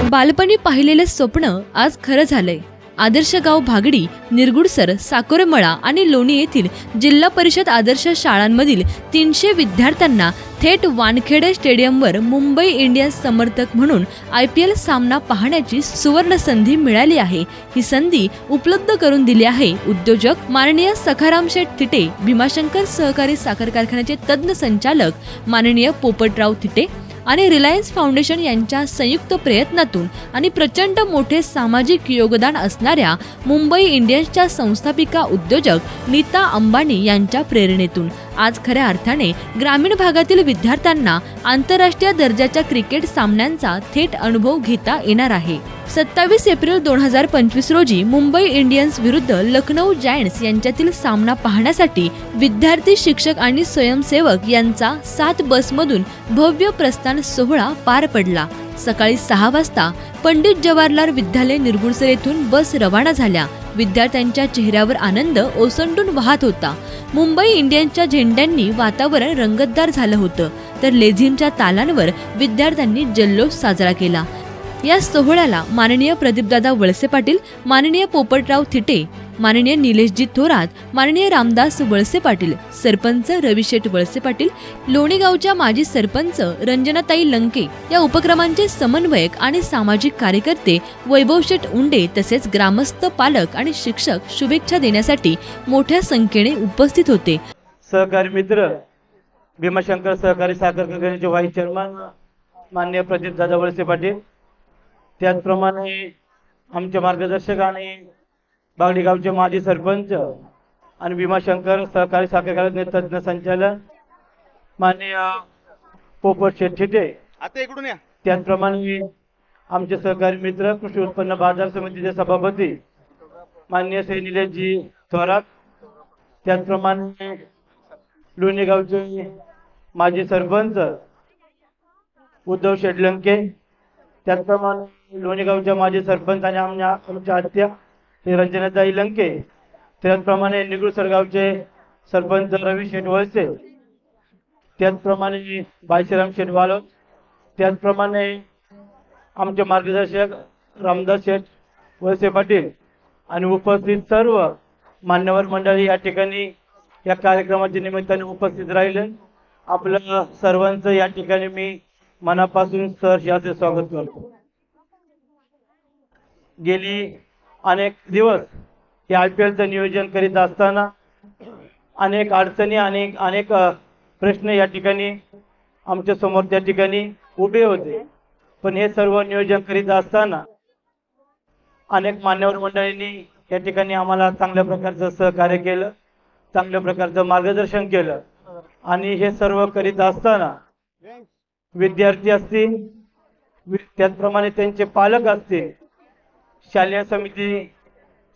बालपणी पाहिलेले स्वप्न आज खरं झालंय। आदर्श गाव भागडी, निरगुडसर, साकोरेमळा आणि लोणी येथील जिल्हा परिषद आदर्श शाळांमधील 300 विद्यार्थ्यांना थेट वानखेडे स्टेडियमवर मुंबई इंडियन्स समर्थक म्हणून IPL सामना पाहण्याची सुवर्ण संधी मिळाली आहे। ही संधी उपलब्ध करून दिली आहे उद्योजक माननीय सखाराम शेठ थिटे, भीमाशंकर सहकारी साखर कारखान्याचे तज्ञ संचालक माननीय पोपटराव थिटे आणि रिलायन्स फाउंडेशन यांच्या संयुक्त प्रयत्नातून आणि प्रचंड मोठे सामाजिक योगदान असणाऱ्या मुंबई इंडियन्सच्या संस्थापिका उद्योजक नीता अंबानी यांच्या प्रेरणेतून आज खऱ्या अर्थाने ग्रामीण भागातील विद्यार्थ्यांना आंतरराष्ट्रीय दर्जाच्या क्रिकेट सामन्यांचा थेट अनुभव घेता येणार आहे। 27 एप्रिल 2025 रोजी मुंबई इंडियन्स विरुद्ध लखनौ जायंट्स यांच्यातील सामना पाहण्यासाठी विद्यार्थी, शिक्षक आणि स्वयंसेवक यांचा 7 बसमधून भव्य प्रस्थान सोहळा पार पडला। सकाळी 6 वाजता पंडित जवाहरलाल विद्यालय निरगुडसर येथून बस रवाना झाल्या। विद्यार्थ्यांच्या चेहऱ्यावर आनंद ओसंडून वाहत होता। मुंबई इंडियन्सच्या झेंड्यांनी वातावरण रंगतदार झालं होतं, तर लेझिमच्या तालांवर विद्यार्थ्यांनी जल्लोष साजरा केला। या सोहळ्याला माननीय प्रदीपदादा वळसे पाटील, माननीय पोपटराव थिटे, माननीय निलेशजी थोरात, माननीय रामदास वळसे पाटील, सरपंच रविशेठ वळसे पाटील, लोणी गावच्या माजी सरपंच रंजनाताई लंके, या उपक्रमांचे समन्वयक आणि सामाजिक कार्यकर्ते वैभवशेठ उंडे तसेच ग्रामस्थ, पालक आणि शिक्षक शुभेच्छा देण्यासाठी मोठ्या संख्येने उपस्थित होते। सहकारी मित्र भीमाशंकर सहकारी साखर कारखान्याचे व्हाईस चेअरमन माननीय प्रदीपदादा वळसे पाटील, त्याचप्रमाणे आमचे मार्गदर्शक आणि बागडी गावचे माजी सरपंच आणि भीमाशंकर सहकारी साखर कारखान्याचे तज्ञ संचालक माननीय पोपट शेठ थिटे, आता इकडून या। त्याचप्रमाणे आमचे सहकारी मित्र कृषी उत्पन्न बाजार समितीचे सभापती माननीय श्री निलेशजी थोरात, त्याचप्रमाणे लोणी गावचे माजी सरपंच उद्धव शेठ लंके, त्याचप्रमाणे लोणी गावच्या माजी सरपंच आणि आमच्या आत्या रंजनाताई लंके, त्याचप्रमाणे निगुडसर गावचे सरपंच रवी शेठ वळसे, त्याचप्रमाणे बायश्रीराम शेठ वालोद, त्याचप्रमाणे आमचे मार्गदर्शक रामदास शेठ वळसे पाटील आणि उपस्थित सर्व मान्यवर मंडळी या ठिकाणी या कार्यक्रमाच्या निमित्ताने उपस्थित राहिले। आपलं सर्वांचं या ठिकाणी मी मनापासून सहर्ष असे स्वागत करतो। गेली अनेक दिवस या IPLचं नियोजन करीत असताना अनेक अडचणी अनेक प्रश्न या ठिकाणी आमच्या समोर त्या ठिकाणी उभे होते, पण हे सर्व नियोजन करीत असताना अनेक मान्यवर मंडळींनी या ठिकाणी आम्हाला चांगल्या प्रकारचं सहकार्य केलं, चांगल्या प्रकारचं मार्गदर्शन केलं आणि हे सर्व करीत असताना विद्यार्थी असतील, त्याचप्रमाणे त्यांचे पालक असतील, शालेय समिती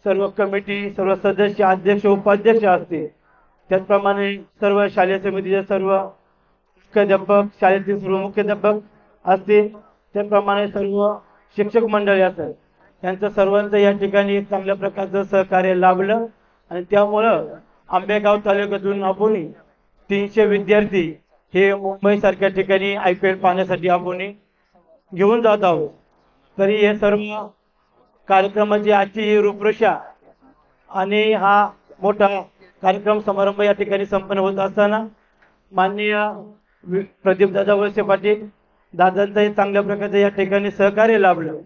सर्व कमिटी, सर्व सदस्य, अध्यक्ष, उपाध्यक्ष असतील, त्याचप्रमाणे सर्व शालेय समितीचे सर्व मुख्याध्यापक, शाळेतील सर्व मुख्याध्यापक असतील, त्याप्रमाणे सर्व शिक्षक मंडळी असेल, यांचं सर्वांचं या ठिकाणी चांगल्या प्रकारचं सहकार्य लाभलं आणि त्यामुळं आंबेगाव तालुक्यातून आपण 300 विद्यार्थी हे मुंबई सारख्या ठिकाणी IPL पाहण्यासाठी आपण घेऊन जात आहोत। तरी हे सर्व कार्यक्रमाची आजची ही रूपरेषा आणि हा मोठा कार्यक्रम समारंभ या ठिकाणी संपन्न होत असताना माननीय प्रदीपदादा वळसे पाटील दादांचंही चांगल्या प्रकारचं या ठिकाणी सहकार्य लाभलं,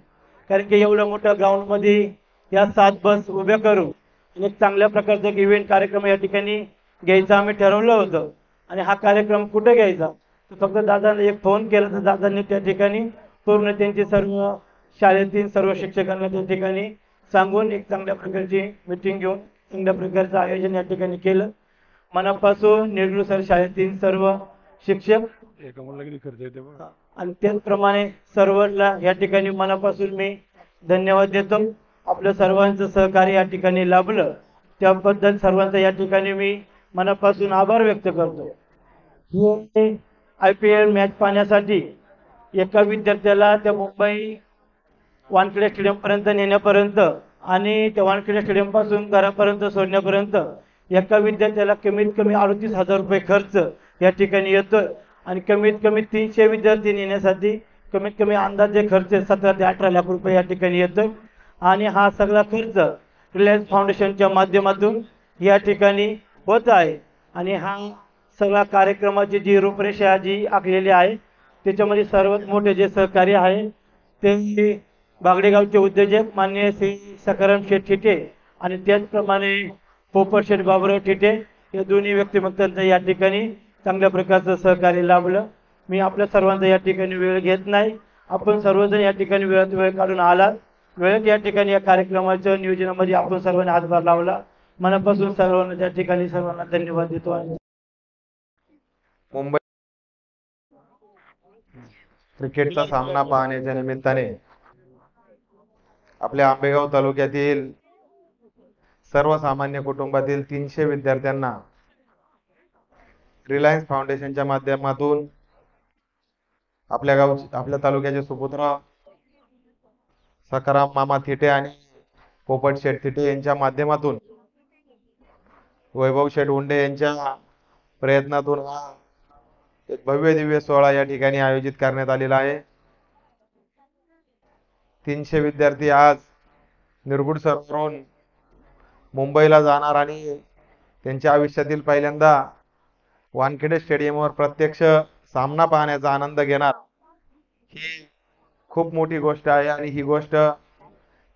कारण की एवढ्या मोठ्या ग्राउंडमध्ये या 7 बस उभ्या करून एक चांगल्या प्रकारचा इव्हेंट कार्यक्रम या ठिकाणी घ्यायचा आम्ही ठरवलं होतं आणि हा कार्यक्रम कुठे घ्यायचा तर फक्त दादांना एक फोन केला तर दादांनी त्या ठिकाणी पूर्ण त्यांची सर्व शाळेतील सर्व शिक्षकांना त्या ठिकाणी सांगून एक चांगल्या प्रकारची मीटिंग घेऊन चांगल्या प्रकारचं आयोजन या ठिकाणी केलं। मनापासून निरगुडसर शाळेतील सर्व शिक्षक आणि त्याचप्रमाणे सर्वांना या ठिकाणी मनापासून मी धन्यवाद देतो। आपलं सर्वांचं सहकार्य या ठिकाणी लाभलं त्याबद्दल सर्वांचा या ठिकाणी मी मनापासून आभार व्यक्त करतो। IPL मॅच पाहण्यासाठी एका विद्यार्थ्याला त्या मुंबई वानखेडे स्टेडियम पर्यंत नेण्यापर्यंत आणि त्या वानखेडे स्टेडियम पासून घरापर्यंत सोडण्यापर्यंत एका विद्यार्थ्याला कमीत कमी 38,000 रुपये खर्च या ठिकाणी येतो आणि कमीत कमी 300 विद्यार्थी नेण्यासाठी कमीत कमी अंदाजे खर्च 17 ते 18 लाख रुपये या ठिकाणी येतो आणि हा सगळा खर्च रिलायन्स फाउंडेशनच्या माध्यमातून या ठिकाणी होत आहे आणि हा सगळा कार्यक्रमाची जी रूपरेषा जी आखलेली आहे त्याच्यामध्ये सर्वात मोठे जे सहकार्य आहे ते बागडेगावचे उद्योजक माननीय श्री सखाराम शेठ ठिटे आणि त्याचप्रमाणे पोपट शेठ बाबुराव ठिटे या दोन्ही व्यक्तिमत्वांचं या ठिकाणी चांगल्या प्रकारचं सहकार्य लाभलं. मी आपल्या सर्वांचा या ठिकाणी वेळ घेत नाही. आपण सर्वजण या ठिकाणी वेळ काढून आलात. वेळेत या ठिकाणी या कार्यक्रमाच्या नियोजनामध्ये आपण सर्वांनी हातभार लावला. मनापासून सर्वांना त्या ठिकाणी सर्वांना धन्यवाद देतो आहे. मुंबई क्रिकेटचा सामना पाहण्याच्या निमित्ताने आपल्या आंबेगाव तालुक्यातील सर्वसामान्य कुटुंबातील 300 विद्यार्थ्यांना रिलायन्स फाउंडेशनच्या माध्यमातून आपल्या तालुक्याचे सुपुत्र सखाराम मामा थिटे आणि पोपट शेठ थिटे यांच्या माध्यमातून वैभव शेठ उंडे यांच्या प्रयत्नातून हा एक भव्य दिव्य सोहळा या ठिकाणी आयोजित करण्यात आलेला आहे. 300 विद्यार्थी आज निरगुड सरोवरून मुंबईला जाणार आणि त्यांच्या आयुष्यातील पहिल्यांदा वानखेडे स्टेडियमवर प्रत्यक्ष सामना पाहण्याचा आनंद घेणार. ही खूप मोठी गोष्ट आहे आणि ही गोष्ट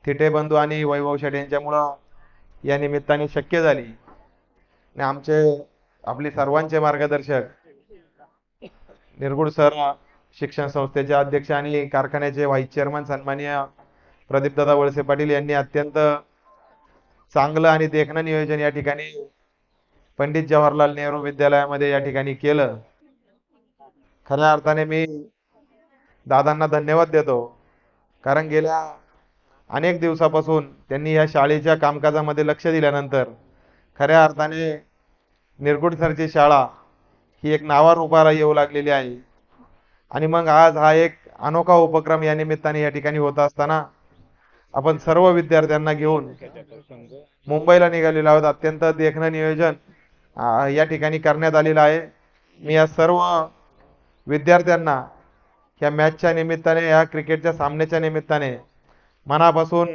थिटे बंधू आणि वैभव शेठ यांच्यामुळं या निमित्ताने शक्य झाली. आणि आपले सर्वांचे मार्गदर्शक निरगुड सर शिक्षण संस्थेचे अध्यक्ष आणि कारखान्याचे व्हाईस चेअरमन सन्माननीय प्रदीपदादा वळसे पाटील यांनी अत्यंत चांगलं आणि देखणं नियोजन या ठिकाणी पंडित जवाहरलाल नेहरू विद्यालयामध्ये या ठिकाणी केलं. खऱ्या अर्थाने मी दादांना धन्यवाद देतो, कारण गेल्या अनेक दिवसापासून त्यांनी या शाळेच्या कामकाजामध्ये लक्ष दिल्यानंतर खऱ्या अर्थाने निरगुड सरची शाळा ही एक नावारूपाला येऊ लागलेली आहे. आणि मग आज हा एक अनोखा उपक्रम या निमित्ताने या ठिकाणी होत असताना आपण सर्व विद्यार्थ्यांना घेऊन मुंबईला निघालेलो आहोत. अत्यंत देखणं नियोजन या ठिकाणी करण्यात आलेलं आहे. मी या सर्व विद्यार्थ्यांना या मॅचच्या निमित्ताने, या क्रिकेटच्या सामन्याच्या निमित्ताने मनापासून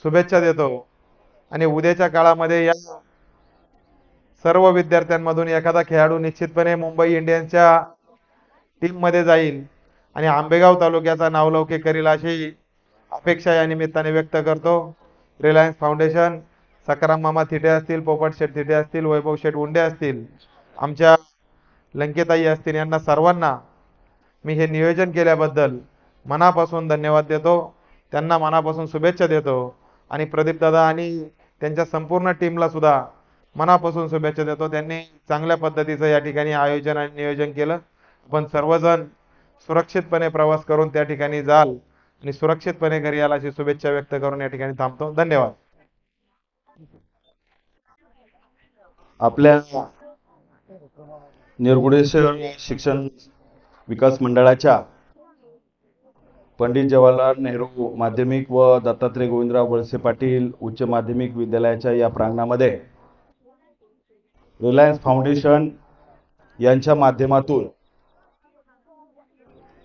शुभेच्छा देतो. आणि उद्याच्या काळामध्ये या सर्व विद्यार्थ्यांमधून एखादा खेळाडू निश्चितपणे मुंबई इंडियन्सच्या टीममध्ये जाईल आणि आंबेगाव तालुक्याचा नावलौकिक करील अशी अपेक्षा या निमित्ताने व्यक्त करतो. रिलायन्स फाउंडेशन, सखाराम मामा थिटे असतील, पोपट शेठ थिटे असतील, वैभव शेठ उंडे असतील, आमच्या लंकेताई असतील, यांना सर्वांना मी हे नियोजन केल्याबद्दल मनापासून धन्यवाद देतो. त्यांना मनापासून शुभेच्छा देतो आणि प्रदीपदादा आणि त्यांच्या संपूर्ण टीमला सुद्धा मनापासून शुभेच्छा देतो. त्यांनी चांगल्या पद्धतीचं या ठिकाणी आयोजन आणि नियोजन केलं. आपण सर्वजण सुरक्षितपणे प्रवास करून त्या ठिकाणी जाल आणि सुरक्षितपणे घरी याल अशी शुभेच्छा व्यक्त करून या ठिकाणी थांबतो. धन्यवाद. आपल्या निरगुडेश्वर शिक्षण विकास मंडळाच्या पंडित जवाहरलाल नेहरू माध्यमिक व दत्तात्रय गोविंदराव वळसे पाटील उच्च माध्यमिक विद्यालयाच्या या प्रांगणामध्ये रिलायन्स फाउंडेशन यांच्या माध्यमातून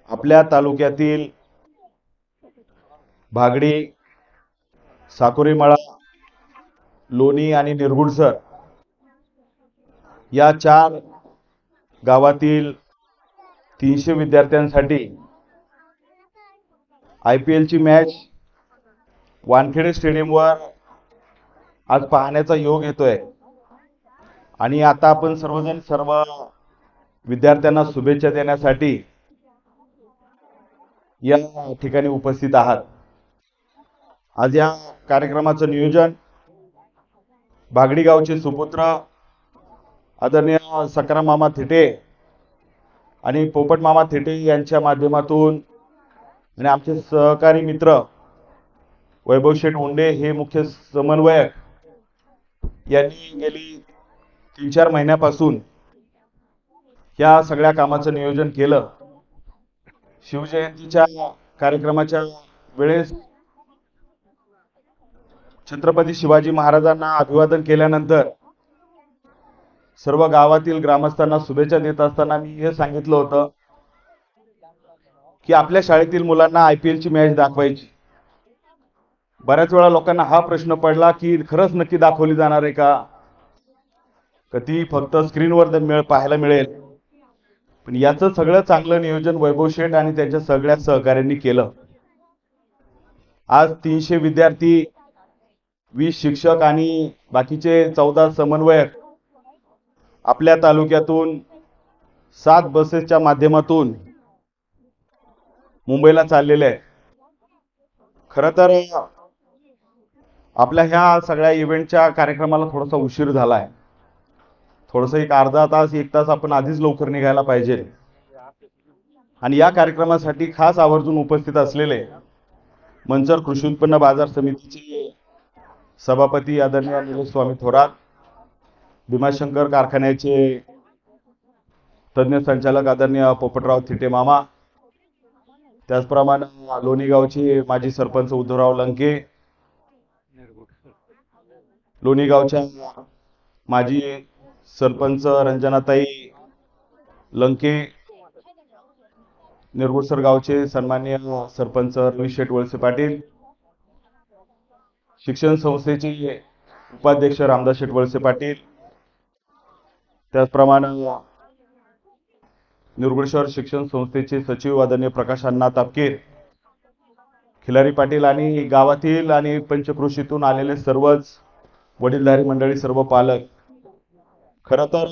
आपल्या तालुक्यातील भागडी, साकोरीमळा, लोणी आणि निरगुडसर या 4 गावातील 300 विद्यार्थ्यांसाठी IPL ची मॅच वानखेडे स्टेडियमवर आज पाहण्याचा योग येतोय. आणि आता आपण सर्व विद्यार्थ्यांना शुभेच्छा देण्यासाठी या ठिकाणी उपस्थित आहात. आज या कार्यक्रमाचं नियोजन बागडी गावचे सुपुत्र आदरणीय सखाराम मामा थिटे आणि पोपट मामा थिटे यांच्या माध्यमातून आणि आमचे सहकारी मित्र वैभव शेठ उंडे हे मुख्य समन्वयक यांनी गेली 3-4 महिन्यापासून या सगळ्या कामाचं नियोजन केलं. शिवजयंतीच्या कार्यक्रमाच्या वेळेस छत्रपती शिवाजी महाराजांना अभिवादन केल्यानंतर सर्व गावातील ग्रामस्थांना शुभेच्छा देत असताना मी हे सांगितलं होतं की आपल्या शाळेतील मुलांना IPL ची मॅच दाखवायची. बऱ्याच वेळा लोकांना हा प्रश्न पडला की खरंच नक्की दाखवली जाणार आहे का, ती फक्त स्क्रीनवर पाहायला मिळेल. पण याचं सगळं चांगलं नियोजन वैभव शेठ आणि त्यांच्या सगळ्या सहकाऱ्यांनी केलं. आज 300 विद्यार्थी, 20 शिक्षक आणि बाकीचे 14 समन्वयक आपल्या तालुक्यातून 7 बसेसच्या माध्यमातून मुंबईला चाललेले आहेत. खरं तर आपल्या ह्या सगळ्या इव्हेंटच्या कार्यक्रमाला थोडासा उशीर झालाय. थोडंसं एक अर्धा तास 1 तास आपण आधीच लवकर निघायला पाहिजे. आणि या कार्यक्रमासाठी खास आवर्जून उपस्थित असलेले मंचर कृषी उत्पन्न बाजार समितीचे सभापती आदरणीय निलेश स्वामी थोरात, भीमाशंकर कारखान्याचे तज्ञ संचालक आदरणीय पोपटराव थिटे मामा, त्याचप्रमाणे लोणी गावचे माजी सरपंच उद्धवराव लंके, लोणी गावच्या माजी सरपंच रंजनाताई लंके, निरगुडसर गावचे सन्माननीय सरपंच रवी शेठ वळसे पाटील, शिक्षण संस्थेचे उपाध्यक्ष रामदास शेठ वळसे पाटील, त्याचप्रमाणे निरगुडशहर शिक्षण संस्थेचे सचिव आदरणीय प्रकाश अण्णा तापकीर, खिलारी पाटील आणि गावातील आणि पंचकृषीतून आलेले सर्वच वडीलधारी मंडळी, सर्व पालक. खरं तर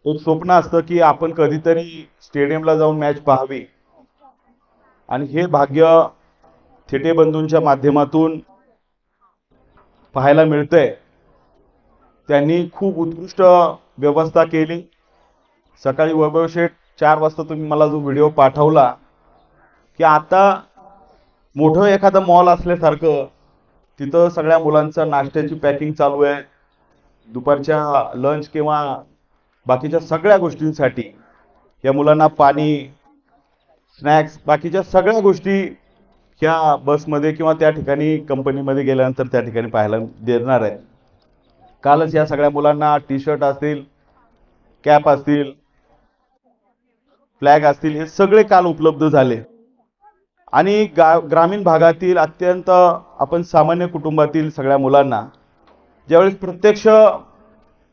एक स्वप्न असतं की आपण कधीतरी स्टेडियमला जाऊन मॅच पाहावी आणि हे भाग्य थिटे बंधूंच्या माध्यमातून पाहायला मिळतंय. त्यांनी खूप उत्कृष्ट व्यवस्था केली. सकाळी वैभव शेठ 4 वाजता तुम्ही मला जो व्हिडिओ पाठवला की आता मोठं एखादं मॉल असल्यासारखं तिथं सगळ्या मुलांचा नाश्त्याची पॅकिंग चालू आहे. दुपारच्या लंच किंवा बाकीच्या सगळ्या गोष्टींसाठी या मुलांना पाणी, स्नॅक्स, बाकीच्या सगळ्या गोष्टी ह्या बसमध्ये किंवा त्या ठिकाणी कंपनीमध्ये गेल्यानंतर त्या ठिकाणी पाहायला देणार आहे. कालच या सगळ्या मुलांना टी-शर्ट असतील, कॅप असतील, फ्लॅग असतील, हे सगळे काल उपलब्ध झाले. आणि ग्रामीण भागातील अत्यंत आपण सामान्य कुटुंबातील सगळ्या मुलांना ज्यावेळेस प्रत्यक्ष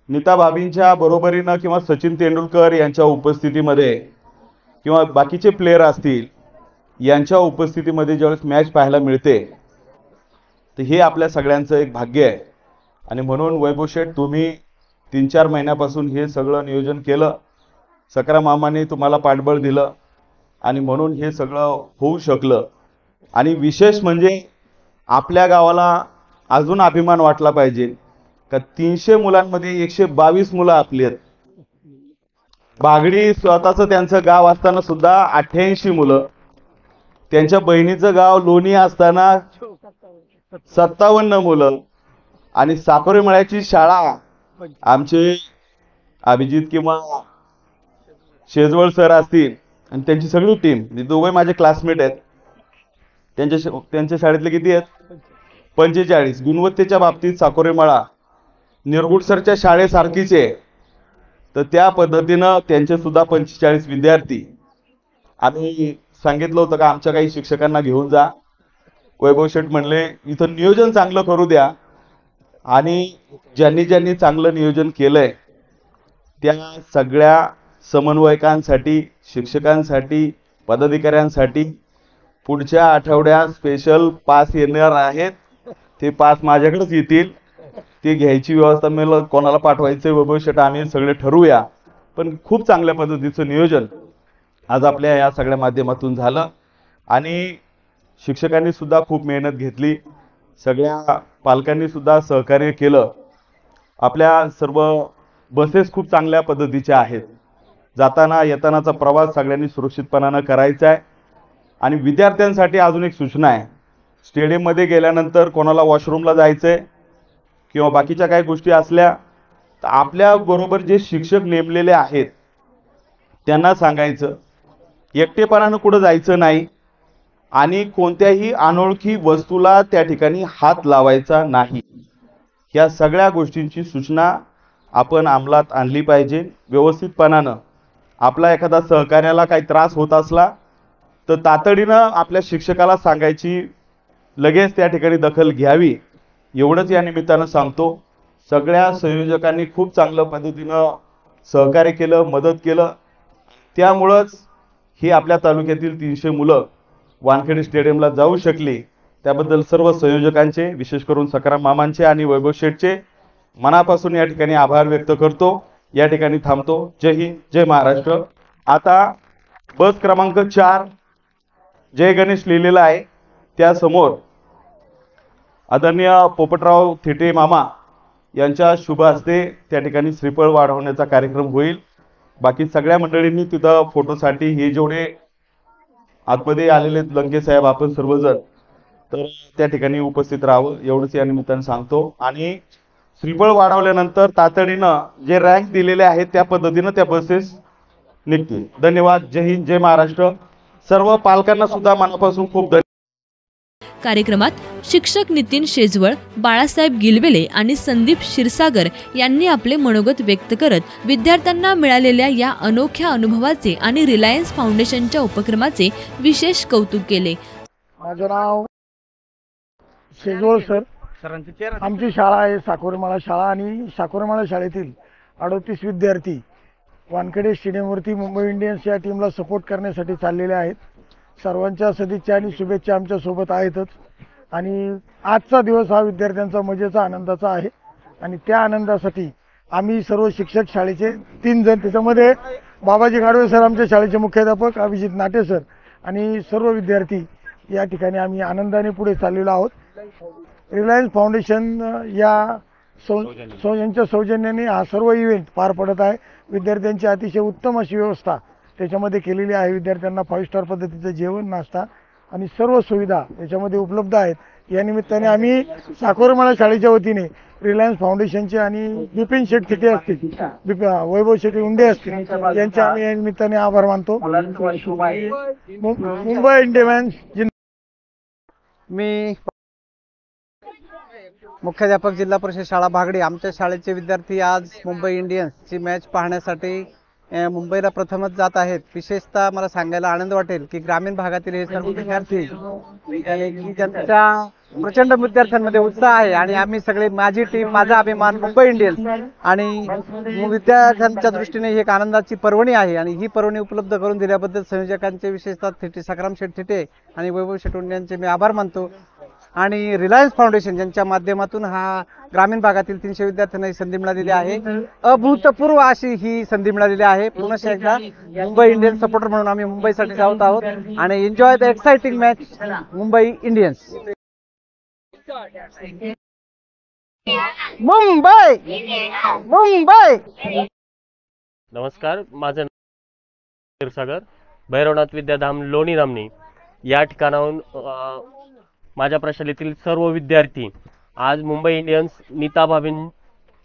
नीता भाभींच्या बरोबरीनं किंवा सचिन तेंडुलकर यांच्या उपस्थितीमध्ये किंवा बाकीचे प्लेयर असतील यांच्या उपस्थितीमध्ये ज्यावेळेस मॅच पाहायला मिळते तर हे आपल्या सगळ्यांचं एक भाग्य आहे. आणि म्हणून वैभव शेठ तुम्ही 3-4 महिन्यापासून हे सगळं नियोजन केलं. सकरा मामाने तुम्हाला पाठबळ दिलं आणि म्हणून हे सगळं होऊ शकलं. आणि विशेष म्हणजे आपल्या गावाला अजून अभिमान वाटला पाहिजे का 300 मुलांमध्ये 122 मुलं आपली आहेत. बागडी स्वतःचं त्यांचं गाव असताना सुद्धा 88 मुलं, त्यांच्या बहिणीचं गाव लोणी असताना 57 मुलं, आणि साकोरे मळ्याची शाळा आमचे अभिजित किंवा शेजवळ सर असतील आणि त्यांची सगळी टीम, दोघे माझे क्लासमेट आहेत, त्यांच्या शाळेतले किती आहेत 45. गुणवत्तेच्या बाबतीत साकोरे मळा निरगुडसरच्या शाळेसारखीच आहे. तर त्या पद्धतीनं त्यांचे सुद्धा 45 विद्यार्थी. आम्ही सांगितलं होतं का आमच्या काही शिक्षकांना घेऊन जा. वैभव शेठ म्हणले इथं नियोजन चांगलं करू द्या. आणि ज्यांनी चांगलं नियोजन केलंय त्या सगळ्या समन्वयकांसाठी, शिक्षकांसाठी, पदाधिकाऱ्यांसाठी पुढच्या आठवड्यात स्पेशल पास येणार आहेत. ते पास माझ्याकडेच येतील. ते घ्यायची व्यवस्था मला कोणाला पाठवायचं वैभव शेठ आम्ही सगळे ठरवूया. पण खूप चांगल्या पद्धतीचं नियोजन आज आपल्या या सगळ्या माध्यमातून झालं. आणि शिक्षकांनी सुद्धा खूप मेहनत घेतली, सगळ्या पालकांनी सुद्धा सहकार्य केलं. आपल्या सर्व बसेस खूप चांगल्या पद्धतीच्या आहेत. जाताना येतानाचा प्रवास सगळ्यांनी सुरक्षितपणानं करायचा आहे. आणि विद्यार्थ्यांसाठी अजून एक सूचना आहे, स्टेडियममध्ये गेल्यानंतर कोणाला वॉशरूमला जायचंय किंवा बाकीच्या काही गोष्टी असल्या तर आपल्या बरोबर जे शिक्षक नेमलेले आहेत त्यांना सांगायचं, एकटेपणानं कुठं जायचं नाही आणि कोणत्याही अनोळखी वस्तूला त्या ठिकाणी हात लावायचा नाही. या सगळ्या गोष्टींची सूचना आपण अंमलात आणली पाहिजे व्यवस्थितपणानं. आपला एखादा सहकार्याला काही त्रास होत असला तर तातडीनं आपल्या शिक्षकाला सांगायची, लगेच त्या ठिकाणी दखल घ्यावी, एवढंच या निमित्तानं सांगतो. सगळ्या संयोजकांनी खूप चांगल्या पद्धतीनं सहकार्य केलं, मदत केलं. त्यामुळंच ही आपल्या तालुक्यातील 300 मुलं वानखेडे स्टेडियमला जाऊ शकली. त्याबद्दल सर्व संयोजकांचे, विशेष करून सकाराम मामांचे आणि वैभव शेठचे मनापासून या ठिकाणी आभार व्यक्त करतो. या ठिकाणी थांबतो. जय हिंद, जय महाराष्ट्र. आता बस क्रमांक 4 जय गणेश लिहिलेला आहे, त्यासमोर आदरणीय पोपटराव थिटे मामा यांच्या शुभ हस्ते त्या ठिकाणी श्रीफळ वाढवण्याचा कार्यक्रम होईल. बाकी सगळ्या मंडळींनी तिथं फोटोसाठी हे जेवढे आतमध्ये आलेले लंके साहेब, आपण सर्वजण तर त्या ठिकाणी उपस्थित राहावं, एवढंच या निमित्तानं सांगतो. आणि श्रीफळ वाढवल्यानंतर तातडीनं जे रँक दिलेले आहेत त्या पद्धतीनं त्या बसेस निघतील. धन्यवाद. जय हिंद, जय महाराष्ट्र. सर्व पालकांना सुद्धा मनापासून खूप धन्यवाद. कार्यक्रमात शिक्षक नितीन शेजवळ, बाळासाहेब गिलवेले आणि संदीप क्षीरसागर यांनी आपले मनोगत व्यक्त करत विद्यार्थ्यांना मिळालेल्या या अनोख्या अनुभवाचे आणि रिलायन्स फाउंडेशनच्या उपक्रमाचे विशेष कौतुक केले. माझं नाव शेजवळ सर. आमची शाळा आहे साकोरेमाळा शाळा आणि साकोरेमाळा शाळेतील 38 विद्यार्थी वानखेडे स्टेडियमवरती मुंबई इंडियन्स या टीमला सपोर्ट करण्यासाठी चाललेले आहेत. सर्वांच्या सदिच्छा आणि शुभेच्छा आमच्या सोबत आहेतच. आणि आजचा दिवस हा विद्यार्थ्यांचा मजेचा आनंदाचा आहे आणि त्या आनंदासाठी आम्ही सर्व शिक्षक शाळेचे 3 जण, त्याच्यामध्ये बाबाजी गाडवे सर आमच्या शाळेचे मुख्याध्यापक, अभिजित नाटे सर आणि सर्व विद्यार्थी या ठिकाणी आम्ही आनंदाने पुढे चाललेलो आहोत. रिलायन्स फाउंडेशन यांच्या सौजन्याने हा सर्व इव्हेंट पार पडत आहे. विद्यार्थ्यांची अतिशय उत्तम अशी व्यवस्था त्याच्यामध्ये केलेली आहे. विद्यार्थ्यांना 5 स्टार पद्धतीचं जेवण, नाश्ता आणि सर्व सुविधा याच्यामध्ये उपलब्ध आहेत. या निमित्ताने आम्ही साकोरेमाळा शाळेच्या वतीने रिलायन्स फाउंडेशनचे आणि बिपिन शेठ थिटे असतील, वैभव शेठ उंडे असतील, यांचे आम्ही या निमित्ताने आभार मानतो. मुंबई इंडियन्स. मी मुख्याध्यापक जिल्हा परिषद शाळा भागडी. आमच्या शाळेचे विद्यार्थी आज मुंबई इंडियन्सची मॅच पाहण्यासाठी मुंबईला प्रथमच जात आहेत. विशेषतः मला सांगायला आनंद वाटेल की ग्रामीण भागातील हे सर्व विद्यार्थी ज्यांच्या प्रचंड विद्यार्थ्यांमध्ये उत्साह आहे आणि आम्ही सगळे, माझी टीम, माझा अभिमान मुंबई इंडियन्स, आणि विद्यार्थ्यांच्या दृष्टीने ही एक आनंदाची पर्वणी आहे. आणि ही पर्वणी उपलब्ध करून दिल्याबद्दल संयोजकांचे, विशेषतः सकाराम शेठ थिटे आणि वैभव शेठ उंडे यांचे मी आभार मानतो. आणि रिलायन्स फाउंडेशन यांच्या माध्यमातून हा ग्रामीण भागातील 300 विद्यार्थ्यांना ही संधी मिळालेली आहे. अभूतपूर्व अशी ही संधी मिळालेली आहे. पुन्हा एकदा मुंबई इंडियन्स सपोर्टर म्हणून आम्ही मुंबईसाठी जात आहोत आणि enjoy the exciting match Mumbai Indians. Mumbai Mumbai. नमस्कार, माझं नाव क्षीरसागर, भैरवनाथ विद्याधाम लोणी धामणी. या ठिकाणाहून माझ्या प्रशालेतील सर्व विद्यार्थी आज मुंबई इंडियन्स, नीता भाभीन,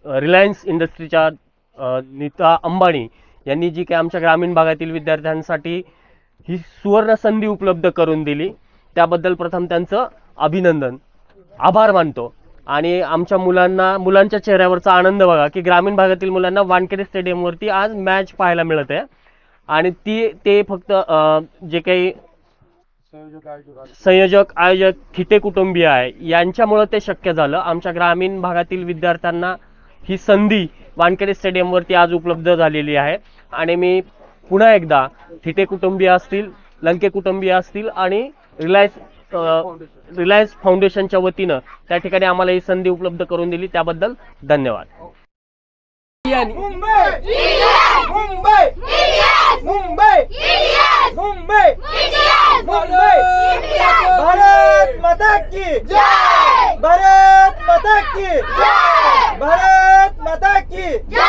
रिलायन्स इंडस्ट्रीच्या नीता अंबानी यांनी जी काही आमच्या ग्रामीण भागातील विद्यार्थ्यांसाठी ही सुवर्ण संधी उपलब्ध करून दिली, त्याबद्दल प्रथम त्यांचं अभिनंदन, आभार मानतो. आणि आमच्या मुलांच्या चेहऱ्यावरचा आनंद बघा की ग्रामीण भागातील मुलांना वानखेडे स्टेडियमवरती आज मॅच पाहायला मिळत आहे. आणि ते फक्त जे काही संयोजक, आयोजक, थिटे कुटुंबीय आहे यांच्यामुळे ते शक्य झालं. आमच्या ग्रामीण भागातील विद्यार्थ्यांना ही संधी वानखेडे स्टेडियमवरती आज उपलब्ध झालेली आहे. आणि मी पुन्हा एकदा थिटे कुटुंबीय असतील, लंके कुटुंबीय असतील आणि रिलायन्स फाउंडेशनच्या वतीनं त्या ठिकाणी आम्हाला ही संधी उपलब्ध करून दिली, त्याबद्दल धन्यवाद. भारत माता की जय. भारत माता की जय. भारत माता की जय.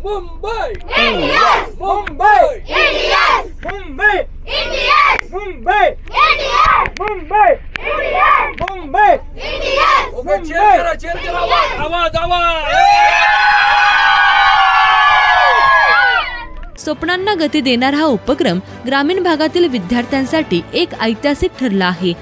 Mumbai Indians. Mumbai Indians. Mumbai Indians. Mumbai Indians. Mumbai Indians. Mumbai Indians. Cheer करा, आवाज. स्वप्नांना गती देणारा हा उपक्रम ग्रामीण भागातील विद्यार्थ्यांसाठी एक ऐतिहासिक ठरला आहे.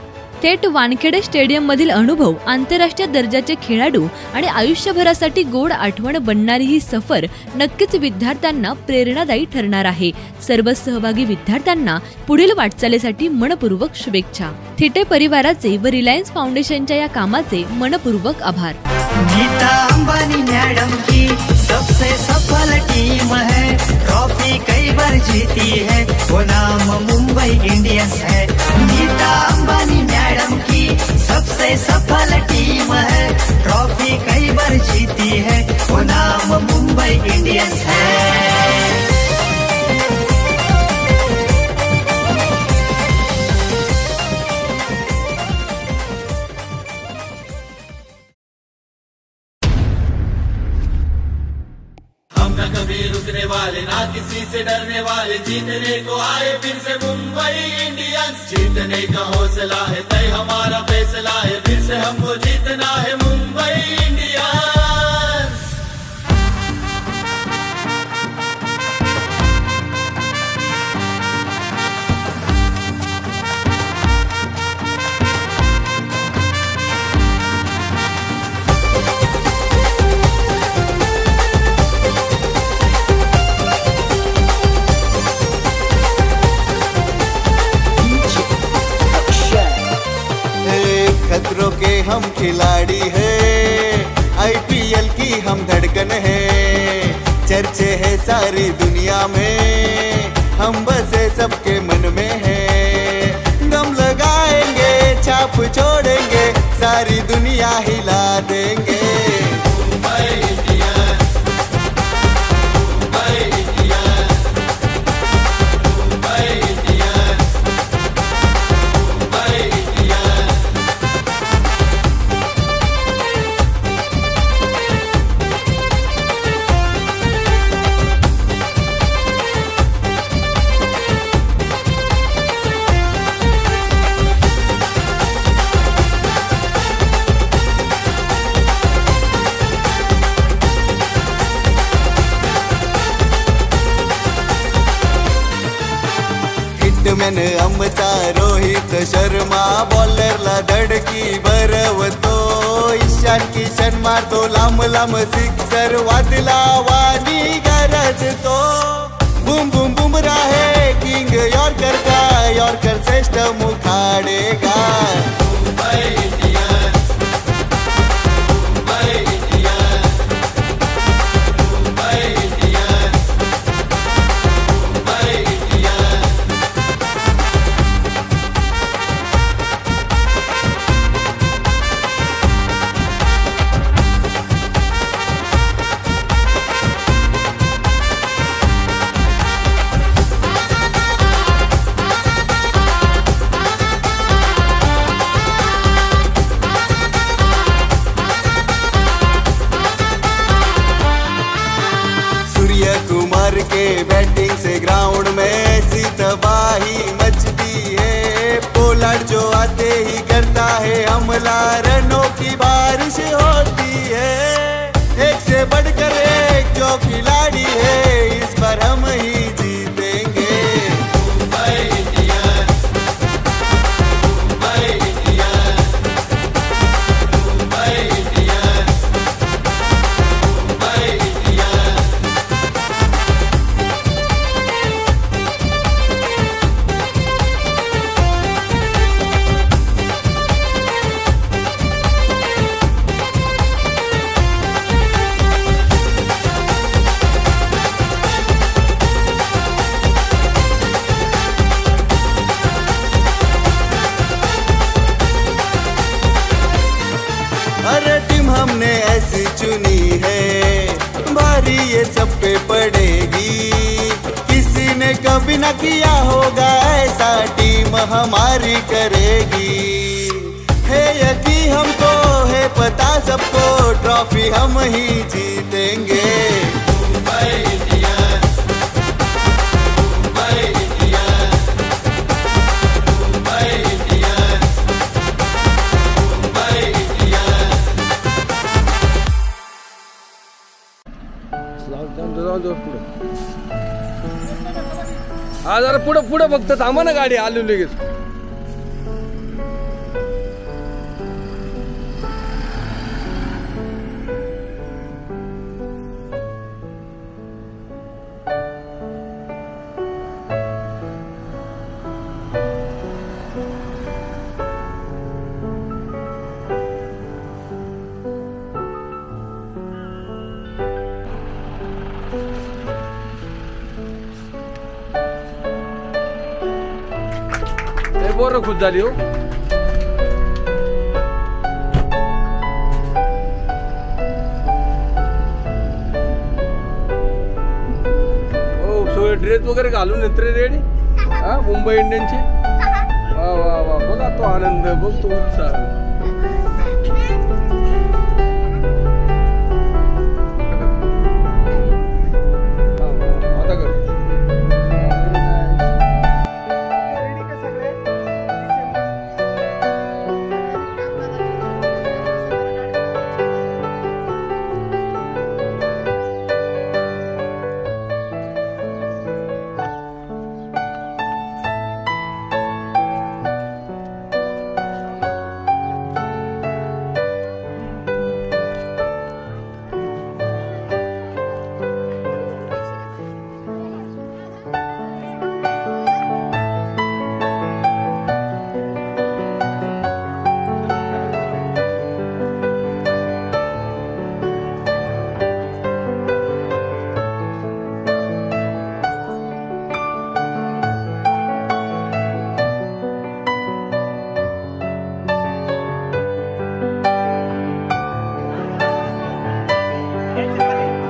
थेट वानखेडे स्टेडियम मधील अनुभव, आंतरराष्ट्रीय दर्जाचे खेळाडू आणि आयुष्यभरासाठी गोड आठवण बनणारी ही सफर नक्कीच विद्यार्थ्यांना प्रेरणादायी ठरणार आहे. सर्व सहभागी विद्यार्थ्यांना पुढील वाटचालीसाठी मनपूर्वक शुभेच्छा. थिटे परिवाराचे व रिलायन्स फाउंडेशनच्या या कामाचे मनपूर्वक आभार. नीता अंबानी मैडम की सबसे सफल टीम है, ट्रॉफी कई बार जीती है, वो नाम मुंबई इंडियंस है. नीता अंबानी मैडम की सबसे सफल टीम है, ट्रॉफी कई बार जीती है, वो नाम मुंबई इंडियंस है. कभी रुकने वाले ना किसी से डरने वाले, जीतने को आए फिर से मुंबई इंडियंस. जीतने का हौसला है, तय हमारा फैसला है, फिर से हमको जीतना है मुंबई इंडियंस. खतरों के हम खिलाड़ी हैं, IPL की हम धड़कन है, चर्चे है सारी दुनिया में, हम बसे सबके मन में है. दम लगाएंगे, छाप छोड़ेंगे, सारी दुनिया हिला देंगे. हिटमॅन आमचा रोहित शर्मा, बॉलरला धडकी भरवतो, ईशान किशन मारतो लांब लांब सिक्सर, वादला वाणी गरजतो. बूम बूम बुमराह है किंग यॉर्कर का, यॉर्कर श्रेष्ठ मुखाडेगा. के बैटिंग से ग्राउंड में ऐसी तबाही मचती है, पोलार्ड जो आते ही करता है हमला, रनों की बारिश होती है. एक से बढ़कर एक जो खिलाड़ी है, इस बार हम ही जीतेंगे. अरे टीम हमने ऐसी चुनी है, भारी ये सब पे पड़ेगी, किसी ने कभी न किया होगा ऐसा, टीम हमारी करेगी. है यकीन हमको, है पता सबको, ट्रॉफी हम ही जीतेंगे. हा जरा पुढे पुढे फक्त थांबा ना, गाडी आली लगेच. पोरं खुश झाली हो. ड्रेस वगैरे घालून येत रे रेडी मुंबई इंडियनची. वा वा वा बघा तो आनंद, बघ तो उत्साह.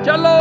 चलो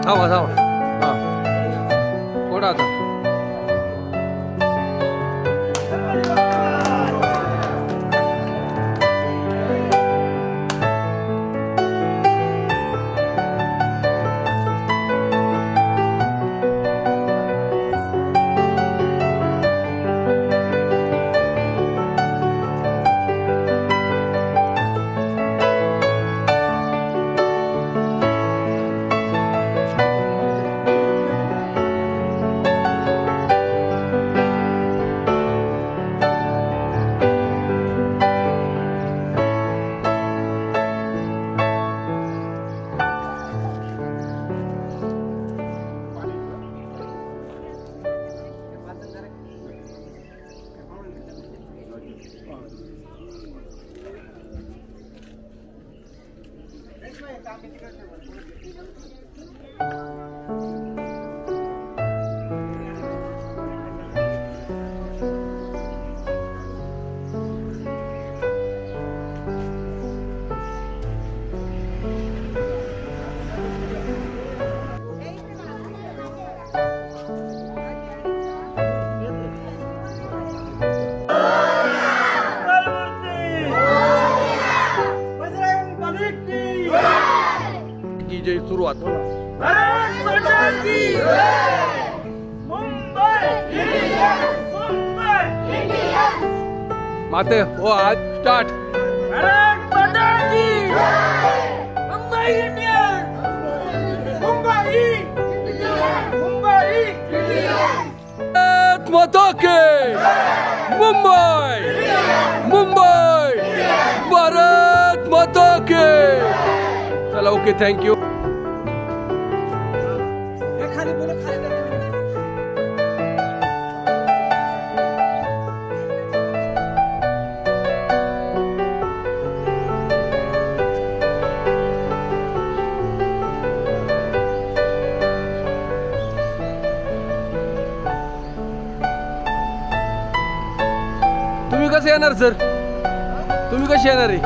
थांबा थांबा कोणा आता की जय सुरुवात. माते हो आज स्टार्ट. माता के मुंबई मुंबई भारत माता के. चला ओके थँक्यू. तुम्ही कसे येणार सर? तुम्ही कसे येणार आहे?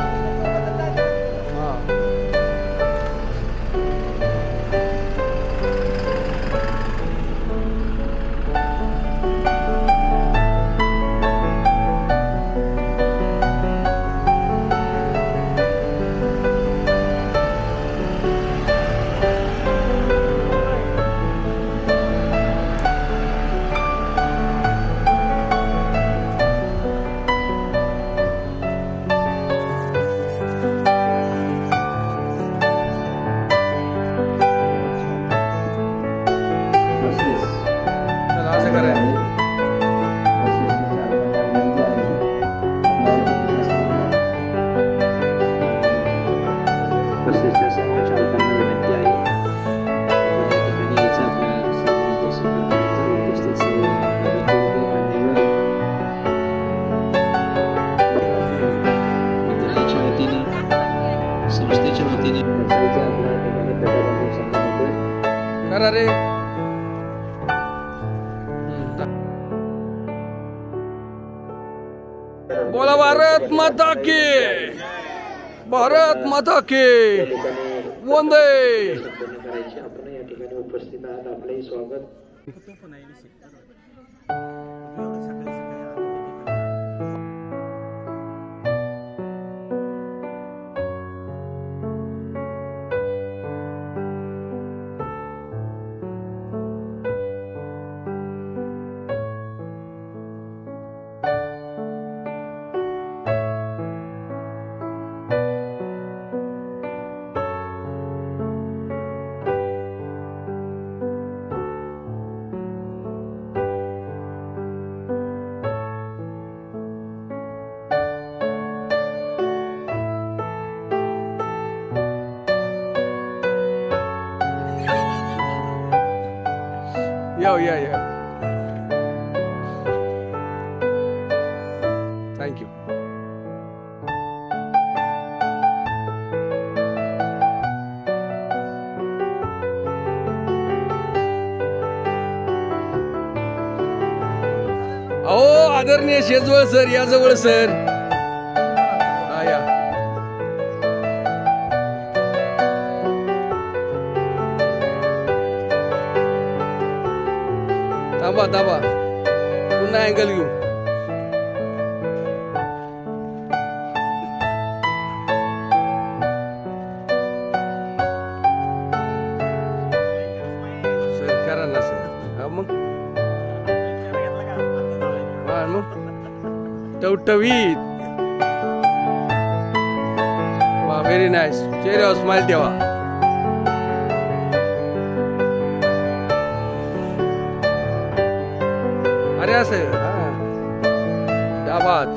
करा रे. बोला भारत माता की. भारत माता की वंदे. आपण या ठिकाणी उपस्थित आहात. आपलंही स्वागत. Yeah. Thank you. अहो आदरणीय शेजवळ सर या जवळ सर. या थांबा पुन्हा अँगल घेऊ. सर करा ना सर. मग टवटवीत. वा व्हेरी नाईस. चेहऱ्यावर स्माइल ठेवा. अरे असं क्या बात.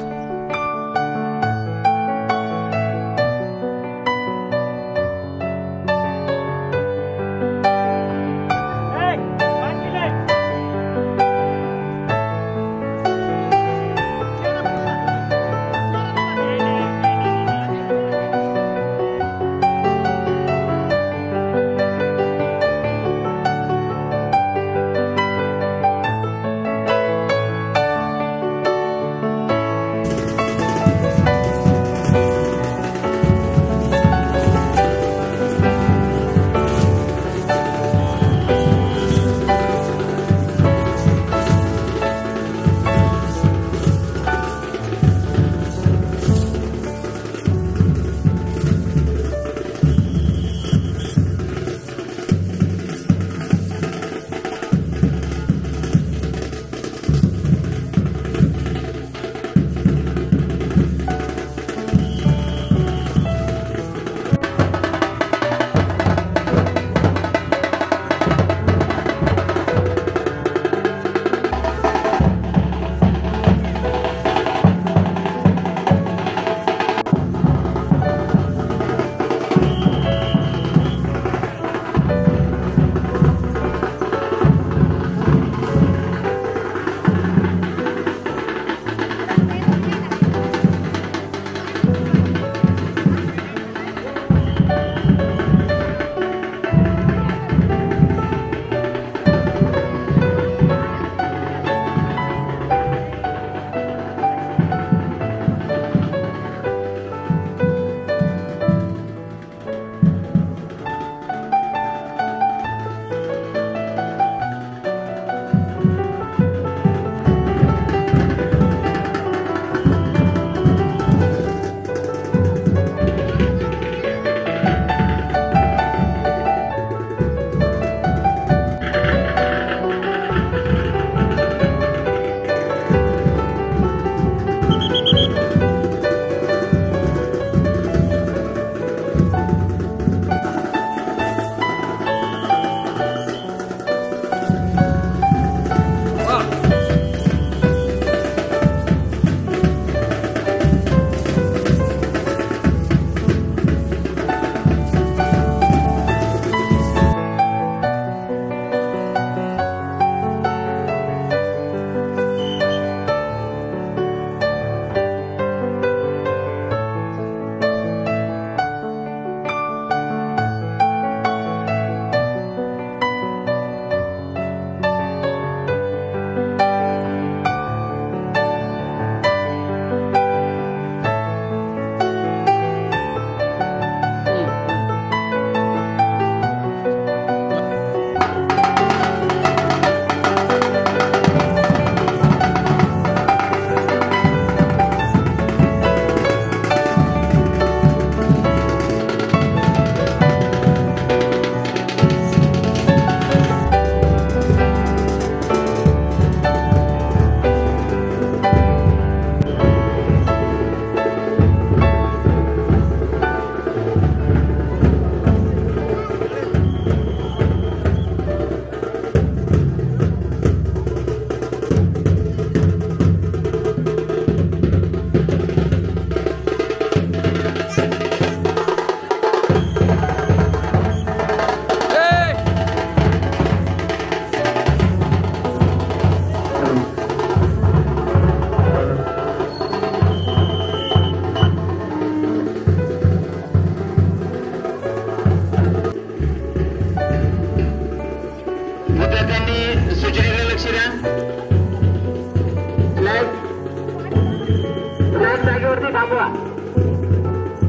थांबवा.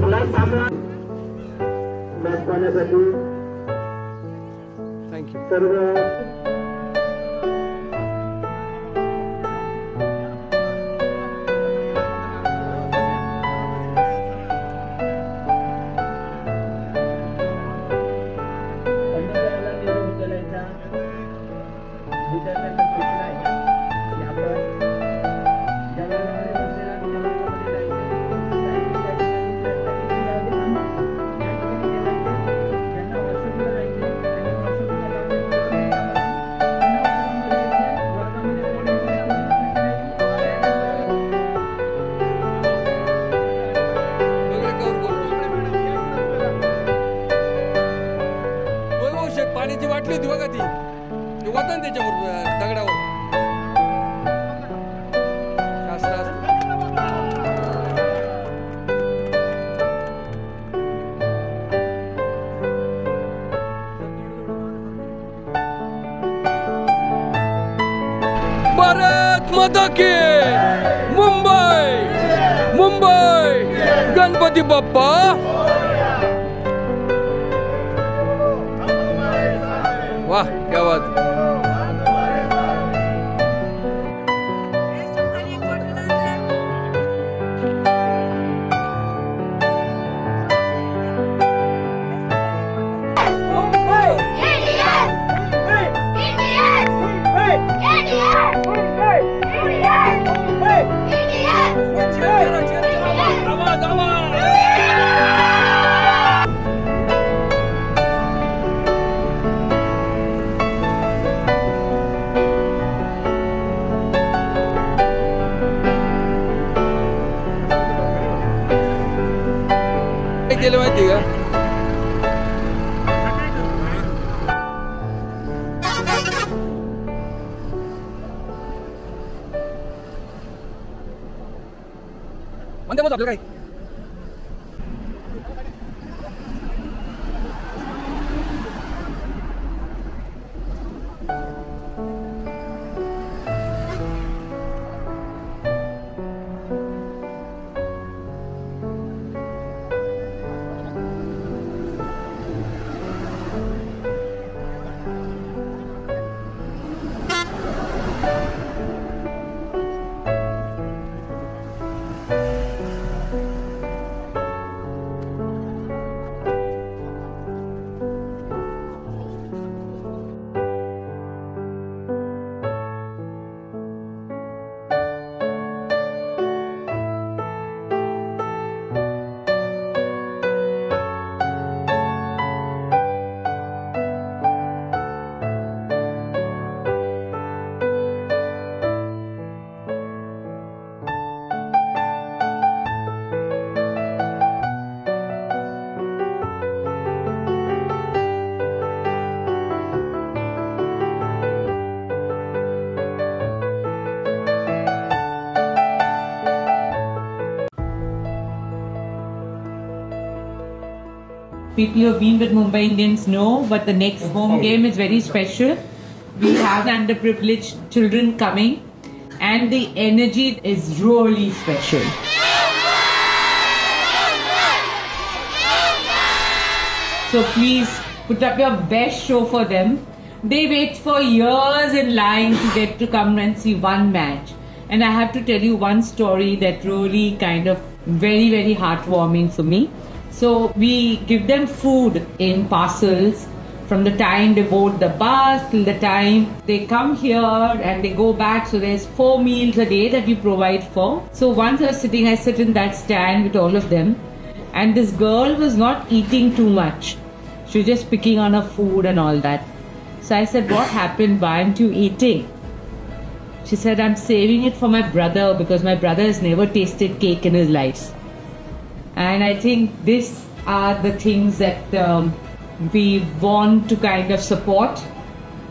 क्लास थांबवा. क्लास पाहण्यासाठी सर्व पाण्याची वाटली होती बघा ती वतन त्याच्यावर दगडावर भारत माता की मुंबई मुंबई गणपती बाप्पा वाह क्या बात. केलं माहिती का म्हणते मग आपलं काय People who have been with Mumbai Indians know, but the next home game is very special. We have underprivileged children coming, and the energy is really special. So please put up your best show for them. They wait for years in line to get to come and see one match. And I have to tell you one story that really kind of very, very heartwarming for me. So we give them food in parcels from the time they board the bus till the time they come here and they go back. So there's 4 meals a day that we provide for. So once I was sitting, I sit in that stand with all of them, and this girl was not eating too much. She was just picking on her food and all that. So I said, what happened? Why aren't you eating? She said, I'm saving it for my brother because my brother has never tasted cake in his life. And I think these are the things that we want to kind of support,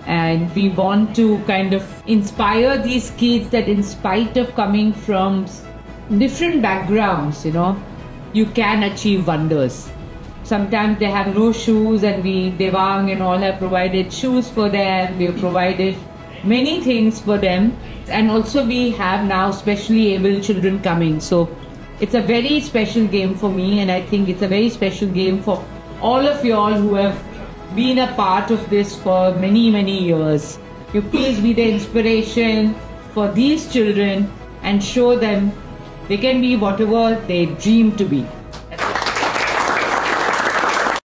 and we want to kind of inspire these kids that in spite of coming from different backgrounds, you can achieve wonders. Sometimes they have no shoes, and we, Devang and all, have provided shoes for them. We have provided many things for them, and also we have now specially able children coming. So It's a very special game for me, and I think it's a very special game for all of you all who have been a part of this for many, many years. You please be the inspiration for these children and show them they can be whatever they dream to be.